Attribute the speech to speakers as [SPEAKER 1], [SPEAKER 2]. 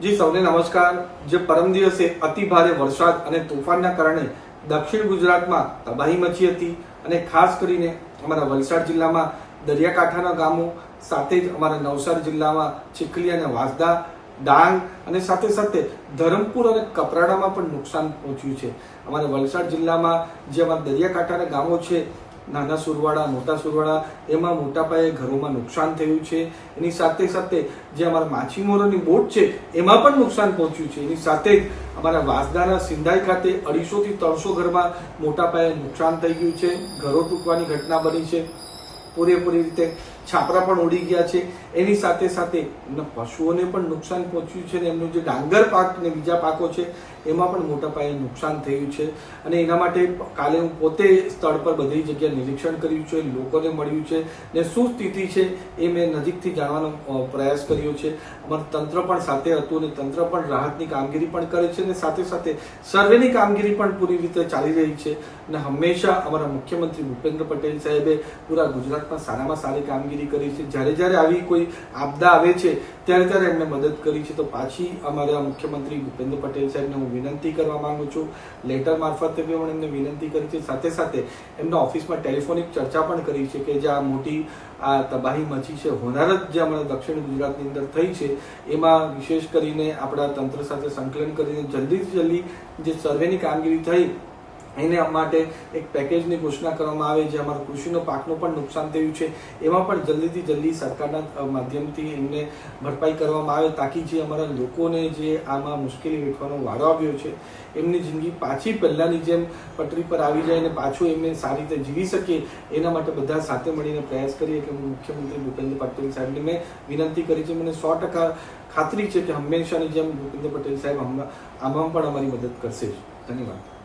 [SPEAKER 1] જી સૌને નમસ્કાર। જે પરમ દિવસે અતિ ભારે વરસાદ અને તોફાનના કારણે દક્ષિણ ગુજરાતમાં તબાહી મચી હતી અને ખાસ કરીને અમારા વલસાડ જિલ્લામાં દરિયાકાંઠાના ગામો સાથે જ અમારા નવસારી જિલ્લામાં ચીખલી અને વાંસદા, ડાંગ અને સાથે સાથે ધરમપુર અને કપરાડામાં પણ નુકસાન પહોંચ્યું છે। અમારા વલસાડ જિલ્લામાં જે અમારા દરિયાકાંઠાના ગામો છે, નાના સુરવાડા, મોટા સુરવાડા, એમાં મોટા પાયે ઘરોમાં નુકસાન થયું છે। એની સાથે સાથે જે અમારા માછીમારોની બોટ છે એમાં પણ નુકસાન પહોંચ્યું છે। એની સાથે જ અમારા વાંસદાના સિંધાઈ ખાતે 250 થી 300 ઘરમાં મોટા પાયે નુકસાન થઈ ગયું છે। ઘરો તૂટવાની ઘટના બની છે, પૂરેપૂરી રીતે છાપરા પણ ઉડી ગયા છે। એની સાથે સાથે એમના પશુઓને પણ નુકસાન પહોંચ્યું છે અને એમનું જે ડાંગર પાક અને બીજા પાકો છે એમાં પણ મોટા પાયે નુકસાન થયું છે। અને એના માટે કાલે હું પોતે સ્થળ પર બધી જગ્યાએ નિરીક્ષણ કર્યું છે, લોકોને મળ્યું છે ને શું સ્થિતિ છે એ મેં નજીકથી જાણવાનો પ્રયાસ કર્યો છે। અમારું તંત્ર પણ સાથે હતું અને તંત્ર પણ રાહતની કામગીરી પણ કરે છે અને સાથે સાથે સર્વેની કામગીરી પણ પૂરી રીતે ચાલી રહી છે। અને હંમેશા અમારા મુખ્યમંત્રી ભૂપેન્દ્ર પટેલ સાહેબે પૂરા ગુજરાતમાં સારામાં સારી કામગીરી કરી છે। જ્યારે જ્યારે આવી કોઈ આપદા આવે છે ત્યારે ત્યારે એમને મદદ કરી છે। તો પાછી અમારા મુખ્યમંત્રી ભૂપેન્દ્ર પટેલ સાહેબને હું વિનંતી કરવા માંગુ છું, લેટર મારફતે પણ એમને વિનંતી કરી છે, સાથે સાથે એમના ઓફિસમાં ટેલિફોનિક ચર્ચા પણ કરી છે કે જે આ મોટી આ તબાહી મચી છે, હોનારત જે અમારા દક્ષિણ ગુજરાતની અંદર થઈ છે, એમાં વિશેષ કરીને આપણા તંત્ર સાથે સંકલન કરીને જલ્દીથી જલ્દી જે સર્વેની કામગીરી થઈ એને માટે એક પેકેજની ઘોષણા કરવામાં આવે। જે અમારા કૃષિનો પાકનું પણ નુકસાન થયું છે એમાં પણ જલ્દીથી જલ્દી સરકારના માધ્યમથી એમને ભરપાઈ કરવામાં આવે, તાકી જે અમારા લોકોને જે આમાં મુશ્કેલી વેઠવાનો વારો આવ્યો છે એમની જિંદગી પાછી પહેલાની જેમ પટરી પર આવી જાય અને પાછું એમને સારી રીતે જીવી શકે। એના માટે બધા સાથે મળીને પ્રયાસ કરીએ કે મુખ્યમંત્રી ભૂપેન્દ્ર પટેલ સાહેબને મેં વિનંતી કરી છે। મને 100% ખાતરી છે કે હંમેશાની જેમ ભૂપેન્દ્ર પટેલ સાહેબ આમાં પણ અમારી મદદ કરશે જ। ધન્યવાદ।